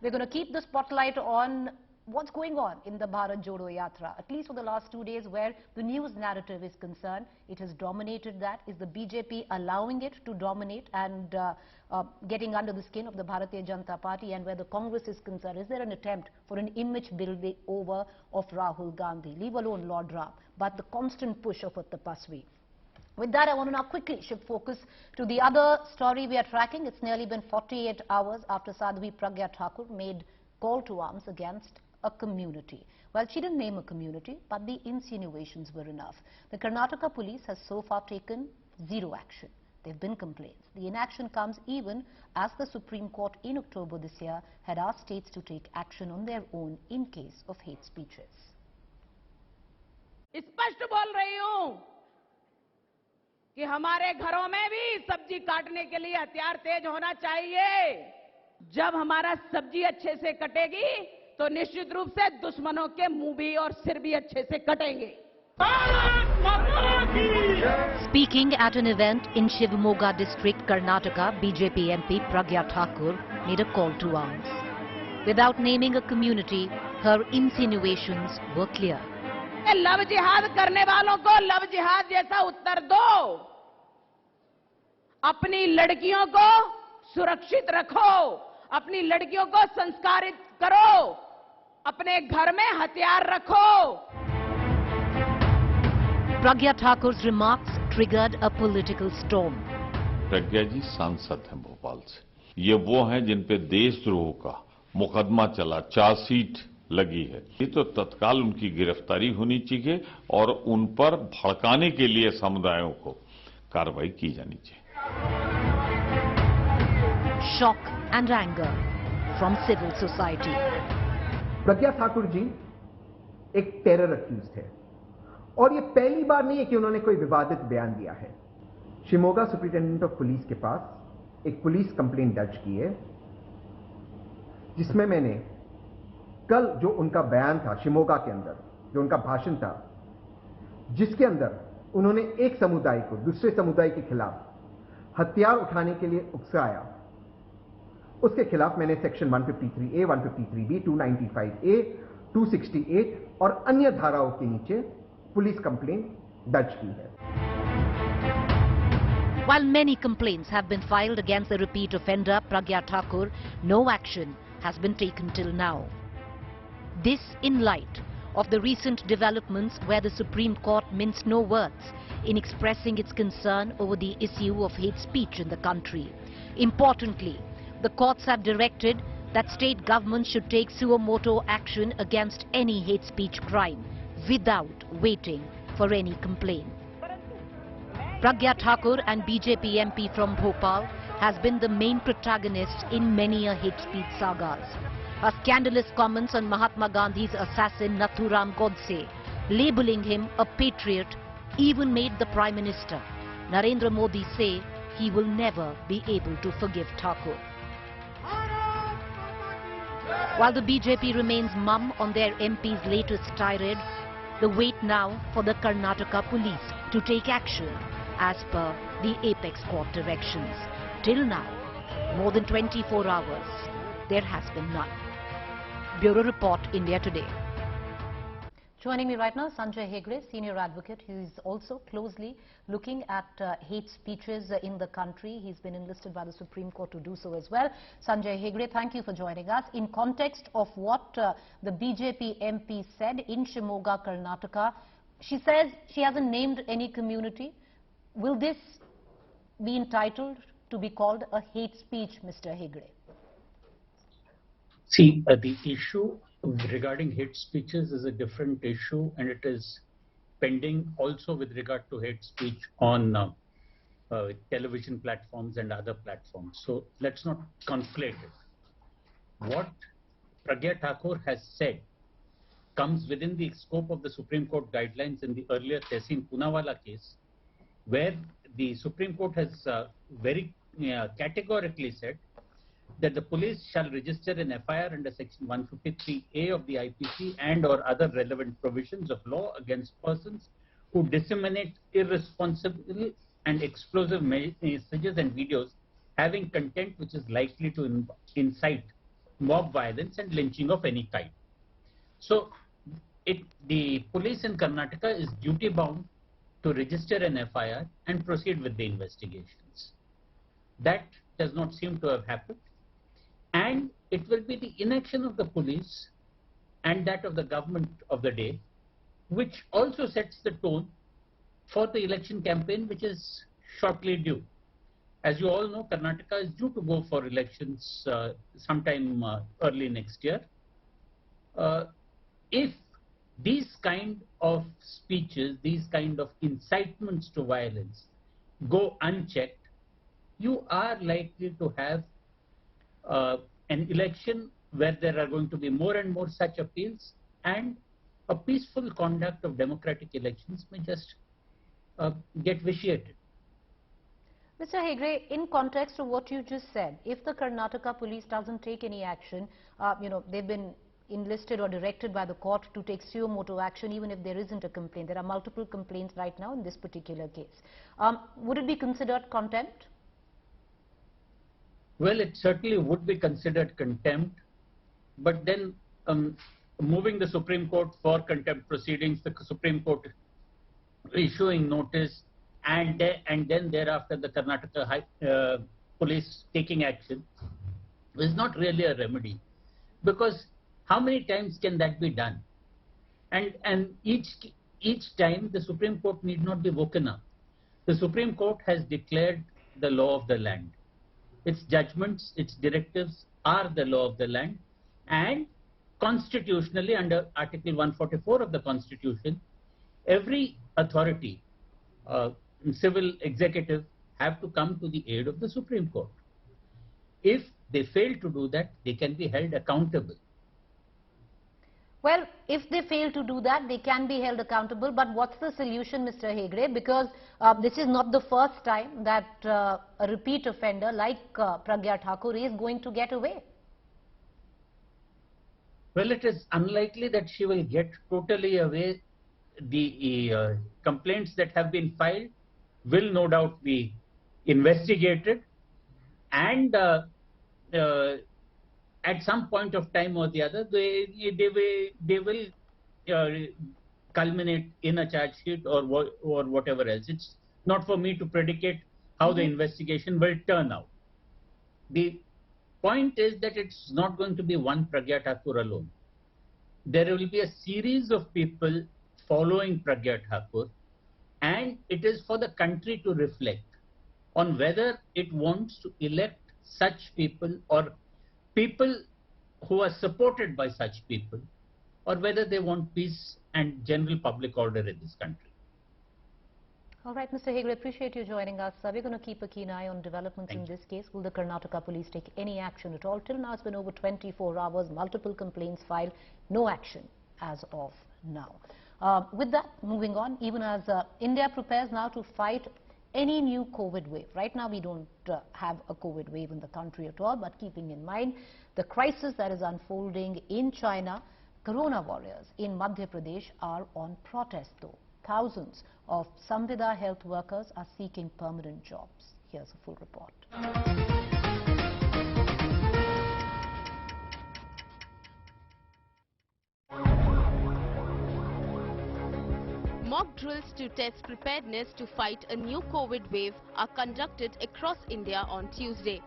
S1: We're going to keep the spotlight on what's going on in the Bharat Jodo Yatra, at least for the last 2 days, where the news narrative is concerned. It has dominated that. Is the BJP allowing it to dominate and getting under the skin of the Bharatiya Janata Party? And where the Congress is concerned, is there an attempt for an image building over of Rahul Gandhi, leave alone Lord Ram, but the constant push of a tapasvi? With that, I want to now quickly shift focus to the other story we are tracking. It's nearly been 48 hours after Sadhvi Pragya Thakur made call to arms against a community. Well, she didn't name a community, but the insinuations were enough. The Karnataka police has so far taken zero action. There have been complaints. The inaction comes even as the Supreme Court in October this year had asked states to take action on their own in case of hate speeches.
S11: स्पष्ट बोल रही हूं कि हमारे घरों में भी सब्जी काटने के लिए हथियार तेज होना चाहिए. जब हमारा सब्जी अच्छे से कटेगी तो निश्चित रूप से दुश्मनों के मुंह भी और सिर भी अच्छे से कटेंगे.
S1: Speaking at an event in Shivamogga district, Karnataka, BJP MP Pragya Thakur made a call to arms. Without naming a community, her insinuations were clear.
S11: Love जिहाद करने वालों को लव जिहाद जैसा उत्तर दो. अपनी लड़कियों को सुरक्षित रखो, अपनी लड़कियों को संस्कारित करो, अपने घर में हथियार रखो.
S1: Pragya Thakur's remarks triggered a political storm.
S5: प्रज्ञा जी सांसद हैं भोपाल से. ये वो हैं जिन पे देशद्रोह का मुकदमा चला, चार्जशीट लगी है. ये तो तत्काल उनकी गिरफ्तारी होनी चाहिए और उन पर भड़काने के लिए समुदायों को कार्रवाई की जानी चाहिए.
S1: Shock and anger from civil society.
S12: Pragya Thakur ji एक टेरर अक्यूज्ड है और ये पहली बार नहीं है कि उन्होंने कोई विवादित बयान दिया है। शिमोगा सुपरिटेंडेंट ऑफ पुलिस के पास एक पुलिस कंप्लेंट दर्ज की है जिसमें मैंने कल जो उनका बयान था शिमोगा के अंदर, जो उनका भाषण था, जिसके अंदर उन्होंने एक समुदाय को दूसरे समुदाय के खिलाफ हथियार उठाने के लिए उकसाया, उसके खिलाफ मैंने सेक्शन 153A, 153B, 295A, 268 और अन्य धाराओं के नीचे पुलिस कंप्लेंट दर्ज की है।
S1: While many complaints have been filed against the repeat offender Pragya Thakur, no action has been taken till now. This in light of the recent developments where the Supreme Court minced no words in expressing its concern over the issue of hate speech in the country. Importantly, the courts have directed that state governments should take suo motu action against any hate speech crime without waiting for any complaint. Pragya Thakur and BJP MP from Bhopal has been the main protagonist in many a hate speech sagas. Her scandalous comments on Mahatma Gandhi's assassin Nathuram Godse, labeling him a patriot, even made the Prime Minister Narendra Modi say he will never be able to forgive Thakur. While the BJP remains mum on their MP's latest tirade, the wait now for the Karnataka police to take action as per the apex court directions. Till now, more than 24 hours, there has been none. Bureau Report, India Today. Joining me right now, Sanjay Hegde, senior advocate, who is also closely looking at hate speeches in the country. He's been enlisted by the Supreme Court to do so as well. Sanjay Hegde, thank you for joining us. In context of what the BJP MP said in Shimoga, Karnataka, she says she hasn't named any community. Will this be entitled to be called a hate speech, Mr. Hegde?
S13: See, the issue regarding hate speeches is a different issue, and it is pending also with regard to hate speech on television platforms and other platforms. So let's not conflate it. What Pragya Thakur has said comes within the scope of the Supreme Court guidelines in the earlier Tehseen Poonawalla case, where the Supreme Court has very categorically said that the police shall register an FIR under section 153A of the IPC and or other relevant provisions of law against persons who disseminate irresponsible and explosive messages and videos having content which is likely to incite mob violence and lynching of any kind. So the police in Karnataka is duty bound to register an FIR and proceed with the investigations. That does not seem to have happened. And it will be the inaction of the police and that of the government of the day, which also sets the tone for the election campaign, which is shortly due. As you all know, Karnataka is due to go for elections sometime early next year. If these kind of speeches, these kind of incitements to violence go unchecked, you are likely to have an election where there are going to be more and more such appeals, and a peaceful conduct of democratic elections may just get vitiated.
S1: Mr. Hegde, in context of what you just said, if the Karnataka police doesn't take any action, they've been enlisted or directed by the court to take suo motu action even if there isn't a complaint. There are multiple complaints right now in this particular case. Would it be considered contempt?
S13: Well, it certainly would be considered contempt, but then moving the Supreme Court for contempt proceedings, the Supreme Court issuing notice, and then thereafter the Karnataka police taking action is not really a remedy, because how many times can that be done? And each time the Supreme Court need not be woken up. The Supreme Court has declared the law of the land. Its judgments, its directives are the law of the land, and constitutionally under Article 144 of the Constitution, every authority, civil, executive, have to come to the aid of the Supreme Court. If they fail to do that, they can be held accountable.
S1: Well, if they fail to do that, they can be held accountable. But what's the solution, Mr. Hegde? Because this is not the first time that a repeat offender like Pragya Thakur is going to get away.
S13: Well, it is unlikely that she will get totally away. The complaints that have been filed will no doubt be investigated, and at some point of time or the other, they will culminate in a charge sheet or whatever else. It's not for me to predicate how the investigation will turn out. The point is that it's not going to be one Pragya Thakur alone. There will be a series of people following Pragya Thakur, and it is for the country to reflect on whether it wants to elect such people or people who are supported by such people, or whether they want peace and general public order in this country.
S1: All right, Mr. Hegde, appreciate you joining us. We're going to keep a keen eye on developments in this case. Will the Karnataka police take any action at all? Till now, it's been over 24 hours, multiple complaints filed, no action as of now. With that, moving on, even as India prepares now to fight any new COVID wave. Right now, we don't have a COVID wave in the country at all, but keeping in mind the crisis that is unfolding in China, Corona warriors in Madhya Pradesh are on protest though. Thousands of Samvida health workers are seeking permanent jobs. Here's a full report.
S2: Mock drills to test preparedness to fight a new COVID wave are conducted across India on Tuesday.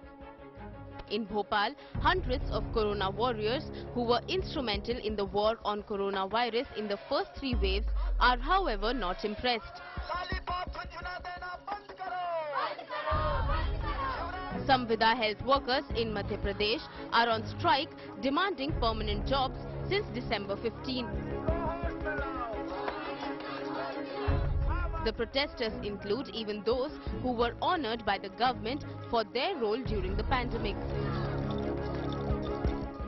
S2: In Bhopal, hundreds of Corona warriors who were instrumental in the war on coronavirus in the first 3 waves are, however, not impressed. Samvida health workers in Madhya Pradesh are on strike demanding permanent jobs since December 15. The protesters include even those who were honoured by the government for their role during the pandemic.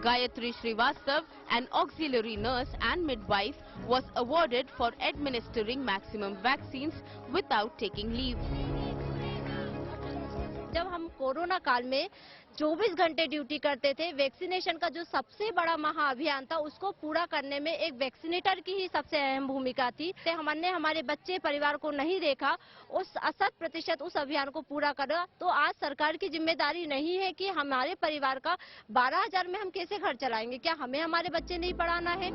S2: Gayatri Srivastav, an auxiliary nurse and midwife, was awarded for administering maximum vaccines without taking leave.
S14: जब हम corona काल में 24 घंटे duty करते थे, vaccination का जो सबसे बड़ा महाअभियान था उसको पूरा करने में एक वैक्सीनेटर की ही सबसे अहम भूमिका थी। हमने हमारे बच्चे परिवार को नहीं देखा, उस 80% उस अभियान को पूरा करा। तो आज सरकार की जिम्मेदारी नहीं है कि हमारे परिवार का 12,000 में हम कैसे घर चलाएंगे, क्या हमें हमारे बच्चे नहीं पढ़ाना है?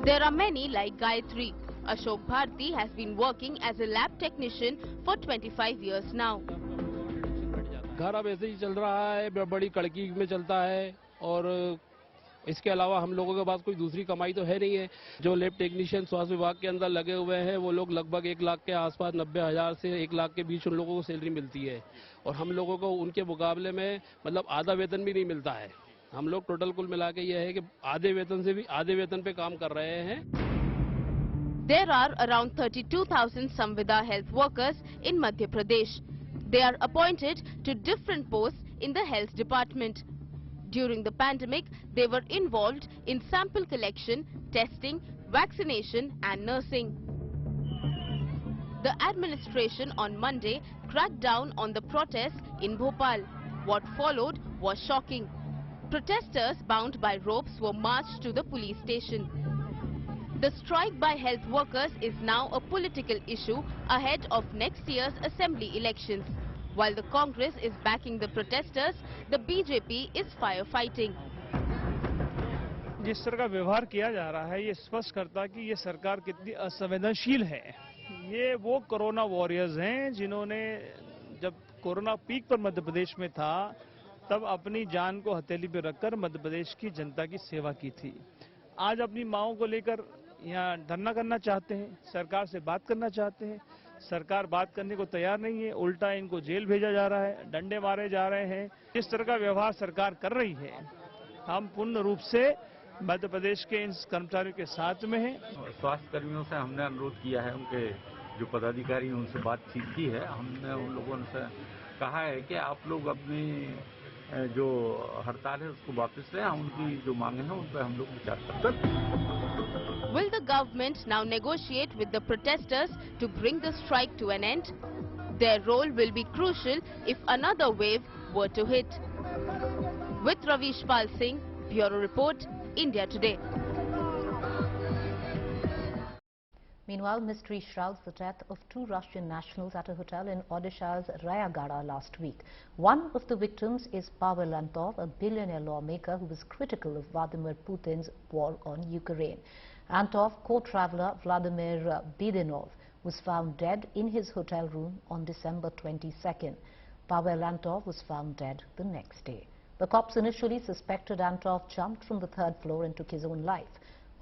S2: There are many like Gayatri. Ashok Bharti has been working as a lab technician for 25 years now.
S15: घर अब ऐसे ही चल रहा है, बड़ी कड़की में चलता है और इसके अलावा हम लोगों के पास कोई दूसरी कमाई तो है नहीं है। जो लैब टेक्नीशियन स्वास्थ्य विभाग के अंदर लगे हुए हैं वो लोग लगभग 1 लाख के आसपास 90,000 से 1 लाख के बीच उन लोगों को सैलरी मिलती है और हम लोगों को उनके मुकाबले में मतलब आधा वेतन भी नहीं मिलता है। हम लोग टोटल कुल मिला के ये है कि आधे वेतन से भी आधे वेतन पे काम कर रहे हैं।
S2: There are around 32,000 Samvida health workers in Madhya Pradesh. They are appointed to different posts in the health department. During the pandemic, they were involved in sample collection, testing, vaccination and nursing. The administration on Monday cracked down on the protests in Bhopal. What followed was shocking. Protesters bound by ropes were marched to the police station. The strike by health workers is now a political issue ahead of next year's assembly elections. While the Congress is backing the protesters, the BJP is firefighting.
S16: जिस तरह का व्यवहार किया जा रहा है ये स्पष्ट करता है कि ये सरकार कितनी असंवेदनशील है। ये वो कोरोना वॉरियर्स हैं जिन्होंने जब कोरोना पीक पर मध्य प्रदेश में था तब अपनी जान को हथेली पे रखकर मध्य प्रदेश की जनता की सेवा की थी। आज अपनी मांगों को लेकर यहाँ धरना करना चाहते हैं, सरकार से बात करना चाहते हैं। सरकार बात करने को तैयार नहीं है, उल्टा इनको जेल भेजा जा रहा है, डंडे मारे जा रहे हैं। इस तरह का व्यवहार सरकार कर रही है। हम पूर्ण रूप से मध्य प्रदेश के इन कर्मचारियों के साथ में हैं।
S17: स्वास्थ्य कर्मियों से हमने अनुरोध किया है, उनके जो पदाधिकारी हैं उनसे बातचीत की है। हमने उन लोगों से कहा है कि आप लोग अपनी जो हड़ताल है उसको वापस लें, उनकी जो मांगे हैं उन पर हम लोग विचार करते हैं।
S2: Will the government now negotiate with the protesters to bring the strike to an end? Their role will be crucial if another wave were to hit. With Ravish Pal Singh, Bureau Report, India Today.
S1: Meanwhile, mystery shrouds the death of 2 Russian nationals at a hotel in Odisha's Rayagada last week. One of the victims is Pavel Antov, a billionaire lawmaker who was critical of Vladimir Putin's war on Ukraine. Antov co-traveler Vladimir Bidenov was found dead in his hotel room on December 22nd. Pavel Antov was found dead the next day. The cops initially suspected Antov jumped from the 3rd floor and took his own life.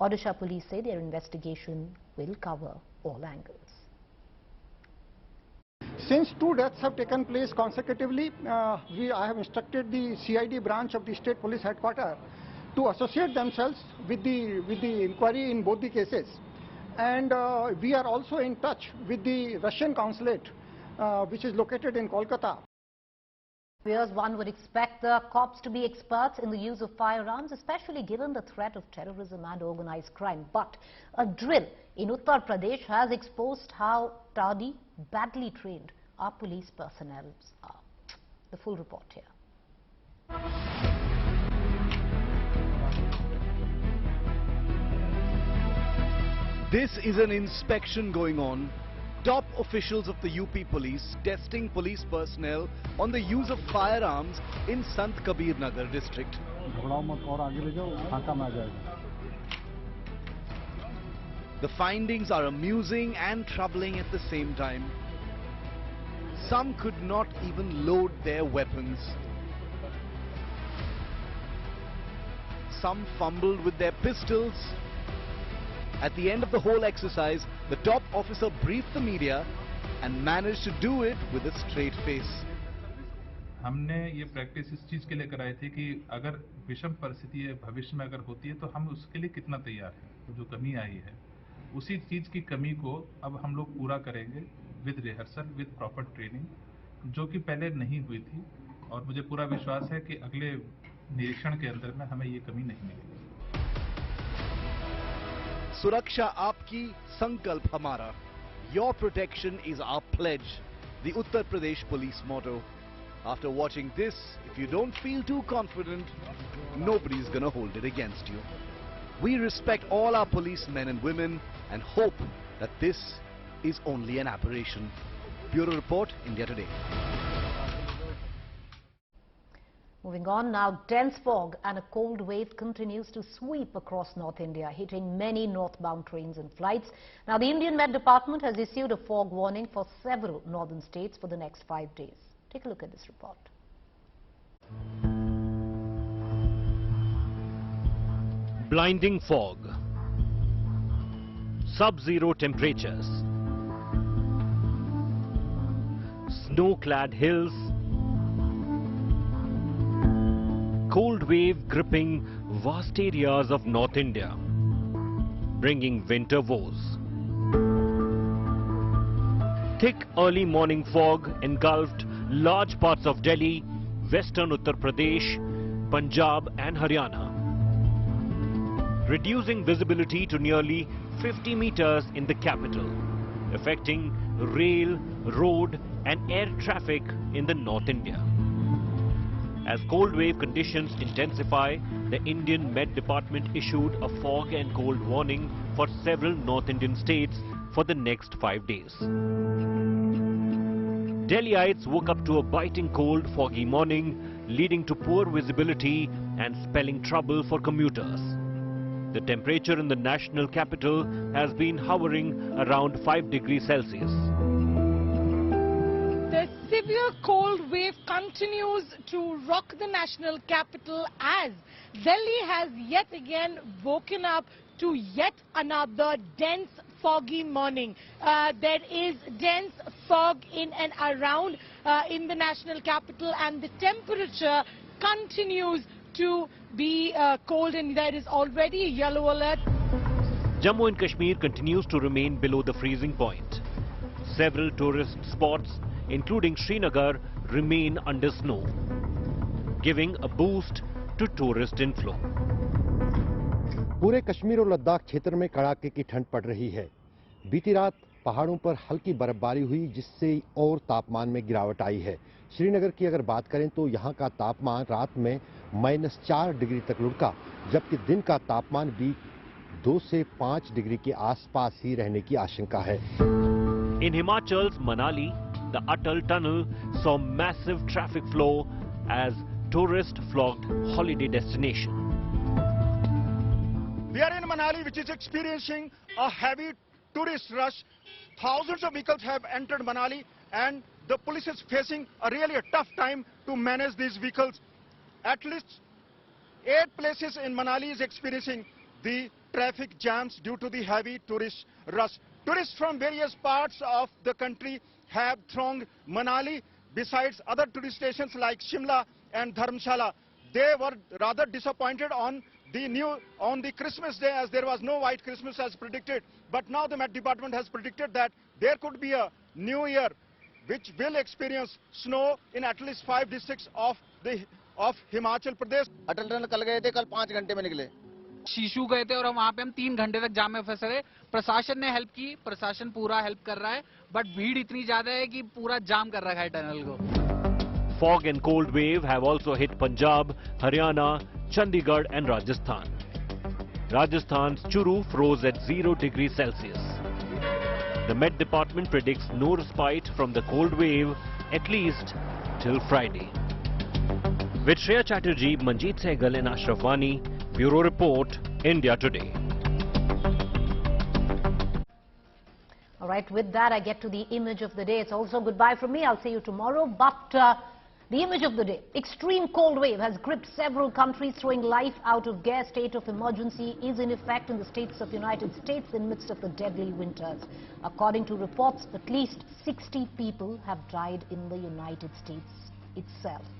S1: Odisha police say their investigation will cover all angles.
S18: Since 2 deaths have taken place consecutively, I have instructed the CID branch of the State Police Headquarters to associate themselves with the inquiry in both the cases. And we are also in touch with the Russian consulate, which is located in Kolkata.
S1: One would expect the cops to be experts in the use of firearms, especially given the threat of terrorism and organized crime. But a drill in Uttar Pradesh has exposed how tardy, badly trained our police personnel are. The full report here.
S19: This is an inspection going on. Top officials of the UP police testing police personnel on the use of firearms in Sant Kabir Nagar district. The findings are amusing and troubling at the same time. Some could not even load their weapons. Some fumbled with their pistols. At the end of the whole exercise, the top officer briefed the media and managed to do it with a straight face.
S20: हमने ये practice इस चीज के लिए कराई थी कि अगर विषम परिस्थिति भविष्य में अगर होती है तो हम उसके लिए कितना तैयार हैं। तो जो कमी आई है उसी चीज की कमी को अब हम लोग पूरा करेंगे with rehearsal, with proper training, जो कि पहले नहीं हुई थी। और मुझे पूरा विश्वास है कि अगले निरीक्षण के अंदर में हमें ये कमी नहीं मिलेगी।
S19: Suraksha Aapki, Sankalp Hamara. Your protection is our pledge. The Uttar Pradesh police motto. After watching this, if you don't feel too confident, nobody's gonna hold it against you. We respect all our policemen and women and hope that this is only an aberration. Bureau Report, India Today.
S1: Moving on now, dense fog and a cold wave continues to sweep across North India, hitting many northbound trains and flights. Now, the Indian Met Department has issued a fog warning for several northern states for the next 5 days. Take a look at this report.
S21: Blinding fog, sub-zero temperatures, snow-clad hills, cold wave gripping vast areas of North India, bringing winter woes. Thick early morning fog engulfed large parts of Delhi, western Uttar Pradesh, Punjab and Haryana, reducing visibility to nearly 50 meters in the capital, affecting rail, road and air traffic in the North India. As cold wave conditions intensify, the Indian Met Department issued a fog and cold warning for several North Indian states for the next 5 days. Delhiites woke up to a biting cold, foggy morning, leading to poor visibility and spelling trouble for commuters. The temperature in the national capital has been hovering around 5 degrees Celsius.
S22: The severe cold wave continues to rock the national capital as Delhi has yet again woken up to yet another dense foggy morning. There is dense fog in and around in the national capital, and the temperature continues to be cold, and there is already a yellow alert.
S21: Jammu and Kashmir continues to remain below the freezing point. Several tourist spots, including Srinagar, remain under snow. giving a boost to tourist inflow.
S4: पूरे कश्मीर और लद्दाख क्षेत्र में कड़ाके की ठंड पड़ रही है। बीती रात पहाड़ों पर हल्की बर्फबारी हुई, जिससे और तापमान में गिरावट आई है। श्रीनगर की अगर बात करें तो यहां का तापमान रात में -4 डिग्री तक लुढ़का, जबकि दिन का तापमान भी 2 से 5 डिग्री के आसपास ही रहने की आशंका है।
S21: In Himachal's Manali, the Atal Tunnel saw massive traffic flow as tourists flocked holiday destination.
S6: We are in Manali, which is experiencing a heavy tourist rush. Thousands of vehicles have entered Manali, and the police is facing a tough time to manage these vehicles. At least 8 places in Manali is experiencing the traffic jams due to the heavy tourist rush. Tourists from various parts of the country have thronged Manali, besides other tourist stations like Shimla and Dharamshala. They were rather disappointed on the Christmas day, as there was no white Christmas as predicted. But now the Met Department has predicted that there could be a new year which will experience snow in at least 5 districts of Himachal Pradesh.
S23: Atal tunnel कल गए थे, कल 5 घंटे में निकले।
S24: शीशु गए थे और वहाँ पे हम 3 घंटे तक जाम में फंसे रहे। प्रशासन ने हेल्प की, प्रशासन पूरा हेल्प कर रहा है, बट भीड़ इतनी ज्यादा है कि पूरा जाम कर रखा है टनल को।
S21: Fog and cold wave have also hit Punjab, Haryana, Chandigarh and Rajasthan. Rajasthan's Churu froze at 0 degrees Celsius. The Met Department predicts no respite from the cold wave at least till Friday. With Shreya Chatterjee, Manjeet Sehgal and Ashraf Wani, Bureau Report, India Today.
S1: All right, with that I get to the image of the day. It's also goodbye from me. I'll see you tomorrow. But the image of the day, extreme cold wave has gripped several countries, throwing life out of gear. State of emergency is in effect in the states of United States in midst of the deadly winters. According to reports, at least 60 people have died in the United States itself.